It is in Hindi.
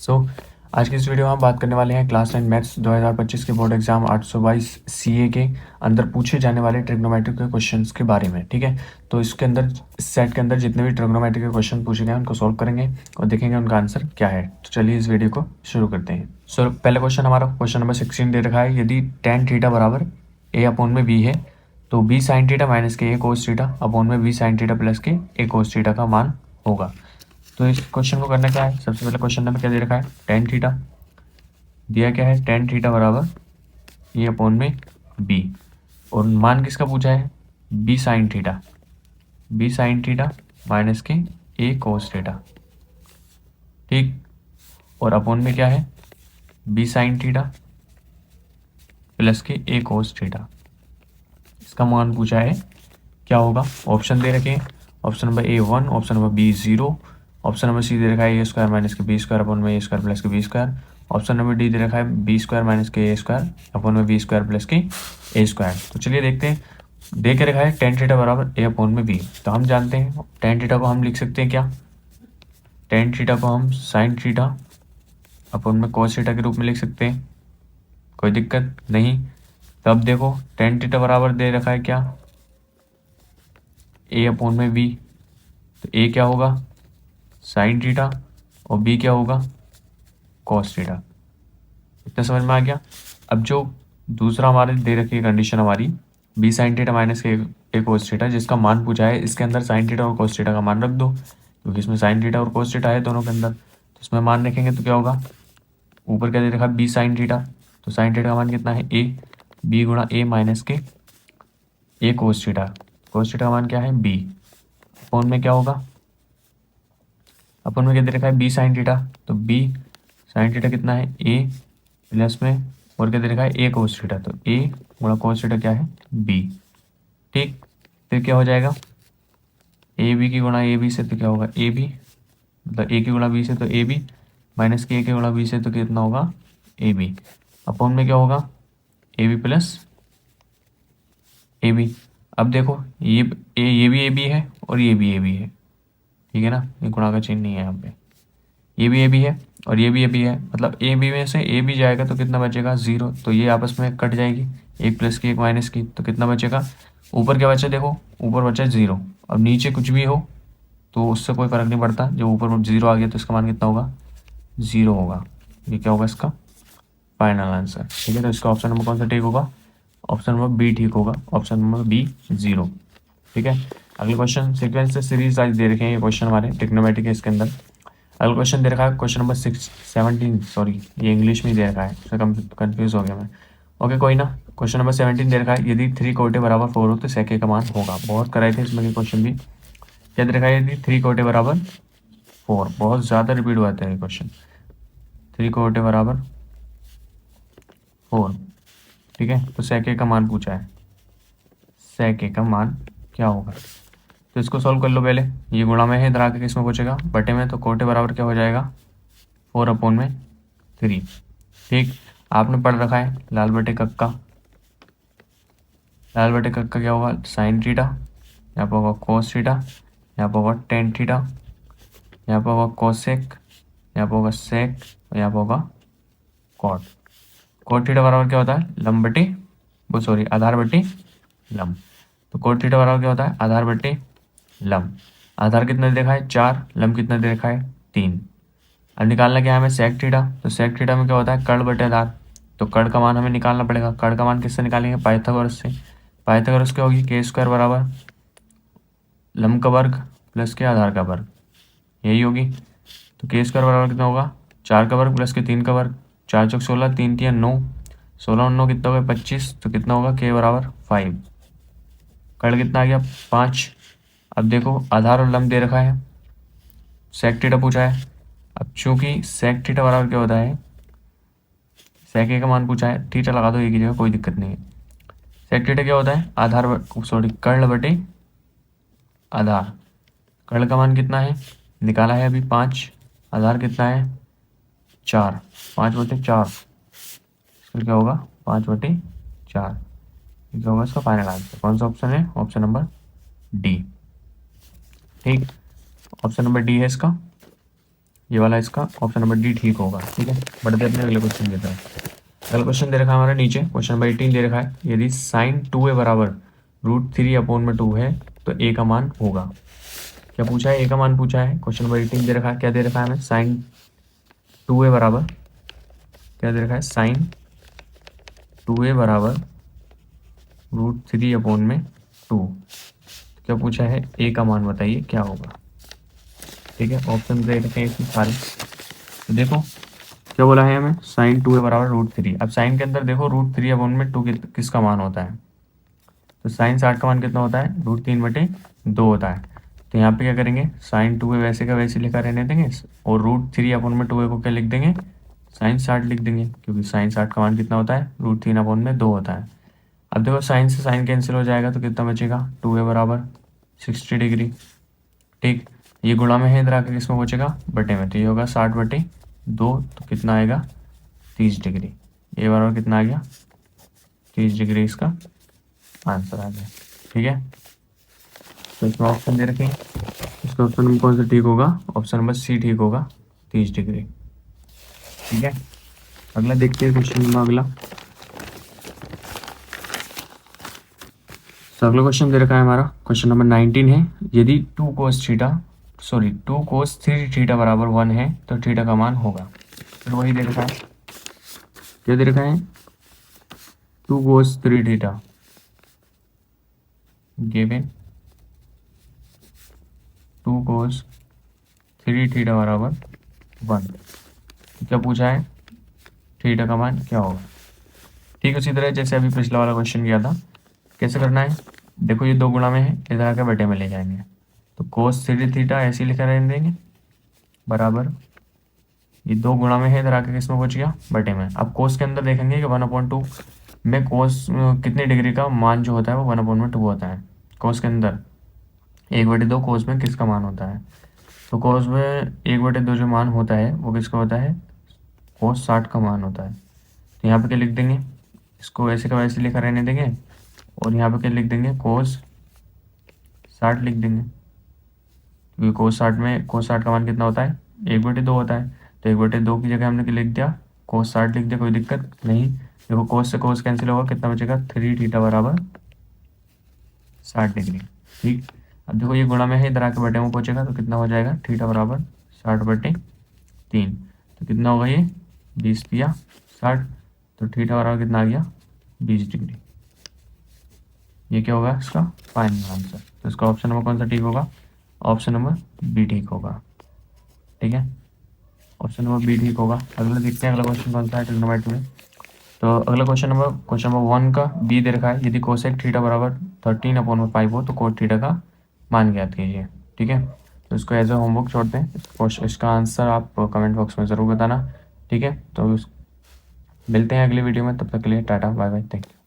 सो आज की इस वीडियो में हम बात करने वाले हैं क्लास 9 मैथ्स 2025 के बोर्ड एग्जाम 822 सीए के अंदर पूछे जाने वाले ट्रिग्नोमेट्री के क्वेश्चंस के बारे में। ठीक है, तो इसके अंदर इस सेट के अंदर जितने भी ट्रिग्नोमेट्री के क्वेश्चन पूछे गए उनको सॉल्व करेंगे और देखेंगे उनका आंसर क्या है। तो चलिए इस वीडियो को शुरू करते हैं। सो पहले क्वेश्चन हमारा क्वेश्चन नंबर 16 दे रखा है, यदि tan थीटा बराबर a अपॉन में b है तो b साइन थीटा माइनस के a कोस थीटा अपॉन में b साइन थीटा प्लस के a कोस थीटा का मान होगा। तो इस क्वेश्चन को करना क्या है, सबसे पहले क्वेश्चन नंबर क्या दे रखा है, tan थीटा दिया क्या है, tan थीटा बराबर ये अपॉन में b और मान किसका पूछा है, b साइन थीटा माइनस के a कोस थीटा। ठीक, और अपॉन में क्या है, b साइन थीटा प्लस के a कोस थीटा। इसका मान पूछा है, क्या होगा, ऑप्शन दे रखे हैं, option number A 1, option number B 0, option number C दे रखा है A square minus K B square upon में A square plus K B square, option number D दे रखा है B square minus K A square upon में B square plus K A square. तो चलिए देखते हैं, दे के रखा है tan थीटा बराबर ए अपॉन में बी, तो हम जानते हैं tan थीटा को हम लिख सकते हैं क्या, tan थीटा को हम साइन थीटा अपॉन में cos थीटा के रूप में लिख सकते हैं, कोई दिक्कत नहीं। तब देखो tan थीटा बराबर दे रखा है क्या, ए अपॉन में बी, तो ए क्या होगा साइन थीटा और बी क्या होगा कॉस थीटा। इतना समझ में आ गया। अब जो दूसरा हमारे दे रखी है कंडीशन हमारी B sine theta minus K ए कोस थीटा, जिसका मान पूछा है, इसके अंदर साइन थीटा और कोस थीटा का मान रख दो, क्योंकि इसमें साइन थीटा और कोस थीटा है दोनों के अंदर, तो इसमें मान रखेंगे तो क्या होगा, ऊपर क्या दे रखा है बी साइन थीटा, तो साइन थीटा का मान कितना है ए, बी गुणा ए माइनस के ए कोस थीटा का मान क्या है बी, अपॉन में क्या होगा, अपन में क्या दे रखा है बी साइन थीटा, तो बी साइन थीटा कितना है ए प्लस में, और क्या दे रखा है ए कोस थीटा, तो ए गुणा कोस थीटा क्या है बी। ठीक, फिर क्या हो जाएगा, ए बी की गुणा ए बी से तो क्या होगा ए बी, मतलब ए की गुणा बी से तो ए बी, माइनस के ए की गुणा बी से तो कितना होगा ए बी, अपॉन में क्या होगा A B plus A B. अब देखो ये भी ए बी है और ये भी ए बी है, ठीक है ना, ये गुणा का चिन्ह नहीं है यहाँ पे, ये भी ए बी है और ये भी ए बी है, मतलब ए बी में से ए बी जाएगा तो कितना बचेगा 0, तो ये आपस में कट जाएगी, एक प्लस की एक माइनस की, तो कितना बचेगा, ऊपर क्या बचा, देखो ऊपर बचा 0, अब नीचे कुछ भी हो तो उससे कोई फर्क नहीं पड़ता, जब ऊपर 0 आ गया तो इसका मान कितना होगा 0 होगा। ये क्या होगा इसका फाइनल आंसर। ठीक है, तो इसका ऑप्शन नंबर कौन सा ठीक होगा, ऑप्शन नंबर बी ठीक होगा, ऑप्शन नंबर बी 0। ठीक है, अगले क्वेश्चन सीक्वेंस से सीरीज वाइज दे रखे हैं ये क्वेश्चन हमारे ट्रिग्नोमेट्री के, इसके अंदर अगला क्वेश्चन दे रखा है क्वेश्चन नंबर 17, सॉरी ये इंग्लिश में दे रखा है, उसमें कंफ्यूज हो गया मैं। ओके कोई ना, क्वेश्चन नंबर 17 दे रखा है, यदि 3 कोटे बराबर 4 हो तो सेके का मान होगा। बहुत कराए थे इसमें के क्वेश्चन भी, क्या दे रखा है, यदि 3 कोटे बराबर 4, बहुत ज़्यादा रिपीट हुआ था ये क्वेश्चन, 3 कोटे बराबर 4। ठीक है, तो सेके का मान पूछा है, सेके का मान क्या होगा, तो इसको सॉल्व कर लो पहले, ये गुणा में है, इधर आके किस में पूछेगा बटे में, तो कोटे बराबर क्या हो जाएगा 4 अपॉन में 3। ठीक, आपने पढ़ रखा है लाल बटे कक्का, लाल बटे कक्का क्या होगा साइन थीटा, यहाँ पर होगा कोस थीटा, यहाँ पर होगा टेन थीटा, यहाँ पर होगा कोसेक, यहाँ पर होगा सेक, और यहाँ पर होगा कॉट। कोट थीटा बराबर क्या होता है लंब बटे वो सॉरी आधार बटे लंब, तो कोट थीटा बराबर क्या होता है आधार बटे लंब। आधार कितना दे रखा है 4, लंब कितना दे रखा है 3। अब निकालना क्या है हमें सेक थीटा, तो सेक थीटा में क्या होता है कर्ण बटे आधार, तो कर्ण का मान हमें निकालना पड़ेगा, कर्ण का मान किससे निकालेंगे पाइथागोरस से, पाइथागोरस क्या होगी के स्क्वायर बराबर लंब का वर्ग प्लस के आधार का वर्ग, यही होगी। तो के स्क्वायर बराबर कितना होगा 4 का वर्ग प्लस के 3 का वर्ग, 4 चौक 16, 3 3 9, 16 9 कितना होगा 25, तो कितना होगा के बराबर 5, कर्ण कितना आ गया 5। अब देखो आधार और लंब दे रखा है, सेक थीटा पूछा है, अब चूंकि सेक थीटा बराबर क्या होता है, सेक ए का मान पूछा है, थीटा लगा दो एक ही जगह कोई दिक्कत नहीं है। सेक थीटा क्या होता है आधार सॉरी कर्ण बटे आधार, कर्ण का मान कितना है निकाला है अभी 5, आधार कितना है 4, 5 बटे 4, इसका क्या होगा 5 बटे 4, क्या होगा इसका फाइनल आंसर। कौन सा ऑप्शन है, ऑप्शन नंबर डी। ठीक, ऑप्शन नंबर डी है इसका, ये वाला इसका ऑप्शन नंबर डी ठीक होगा। ठीक है, बढ़ते अपने अगले क्वेश्चन की तरफ। अगला क्वेश्चन दे रखा है हमारा नीचे, क्वेश्चन नंबर 18 दे रखा है, यदि साइन 2a बराबर √3/2 है तो a का मान होगा। क्या पूछा है? a का मान पूछा है। क्वेश्चन नंबर 18 दे रखा है, क्या दे रखा है हमें? साइन 2a बराबर, क्या दे रखा है? साइन 2a बराबर √3/2। क्या पूछा है? a का मान बताइए क्या होगा। ठीक है, ऑप्शन दे रखे हैं इसमें सारे। तो देखो क्या बोला है हमें, साइन 2a बराबर √3। अब साइन के अंदर देखो √3/2 किसका मान होता है, तो साइन 60 का मान कितना होता है? √3/2 होता है। तो यहाँ पे क्या करेंगे, साइन 2a वैसे का वैसे लिखा रहने देंगे और √3/2 को क्या लिख देंगे? साइन 60 लिख देंगे, क्योंकि साइन 60 का मान कितना होता है? √3/2 होता है। अब देखो साइन से साइन कैंसिल हो जाएगा तो कितना बचेगा? 2a बराबर 60 डिग्री। ठीक, ये गुणा में है, इधर आकर किसमें बचेगा? बटे में, तो ये होगा 60/2, तो कितना आएगा? 30 डिग्री। ये बराबर कितना आ गया? 30 डिग्री इसका आंसर आ गया। ठीक है, तो इसमें ऑप्शन दे रखें, इसका ऑप्शन नंबर कौन सा ठीक होगा? ऑप्शन नंबर सी ठीक होगा, 30 डिग्री। ठीक है, अगला देखते हैं क्वेश्चन नंबर अगला। तो अगला क्वेश्चन दे रखा है हमारा, क्वेश्चन नंबर 19 है, यदि 2 cos 3 थीटा बराबर 1 है तो थीटा का मान होगा। फिर वही दे रखा है, क्या दे रखा है? 2 cos 3 theta given 2 cos 3 theta बराबर 1। क्या पूछा है? थीटा का मान क्या होगा। ठीक, उसी तरह जैसे अभी पिछला वाला क्वेश्चन किया था। कैसे करना है? देखो ये 2 गुणा में है, इधर आकर बटे में ले जाएंगे, तो cos 3 थीटा ऐसे लिखा रहने देंगे बराबर, ये 2 गुणा में है, इधर आके किसमें पहुंच गया? बटे में। अब कोस के अंदर देखेंगे कि 1/2 में कोस कितनी डिग्री का मान जो होता है वो 1/2 होता है। कोस के अंदर 1/2 कोस में किसका मान होता है? तो कोस में 1/2 जो मान होता है वो किसका होता है? कोस 60 का मान होता है। तो यहाँ पे क्या लिख देंगे? इसको वैसे का वैसे लिखा रहने देंगे और यहाँ पे क्या लिख देंगे? कोस 60 लिख देंगे, क्योंकि कोस 60 का मान कितना होता है? 1/2 होता है। तो 1/2 की जगह हमने क्या लिख दिया? कोस 60 लिख दिया, कोई दिक्कत नहीं। देखो कोस से कोस कैंसिल होगा, कितना बचेगा? 3 थीटा बराबर 60 डिग्री। ठीक, अब देखो ये गुणा में है, इधर आके बटे में पहुंचेगा तो कितना हो जाएगा? थीटा बराबर 60/3। तो कितना होगा ये? 20 दिया 60, तो थीटा बराबर कितना आ गया? 20 डिग्री। ये क्या होगा इसका फाइनल आंसर। तो इसका ऑप्शन नंबर कौन सा ठीक होगा? ऑप्शन नंबर बी ठीक होगा। ठीक है, ऑप्शन नंबर बी ठीक होगा। अगला देखते हैं, अगला क्वेश्चन कौन सा है ट्रिग्नोमेट्री में। तो अगला क्वेश्चन नंबर 1 का बी दे रखा है, यदि कोसेक थीटा बराबर 13/5 हो तो कोट थीटा का मान ज्ञात कीजिए। ठीक है, तो इसको एज ए होमवर्क छोड़ते हैं, इसका आंसर आप कमेंट बॉक्स में ज़रूर बताना। ठीक है, तो मिलते हैं अगली वीडियो में, तब तक के लिए tata bye bye, thank you.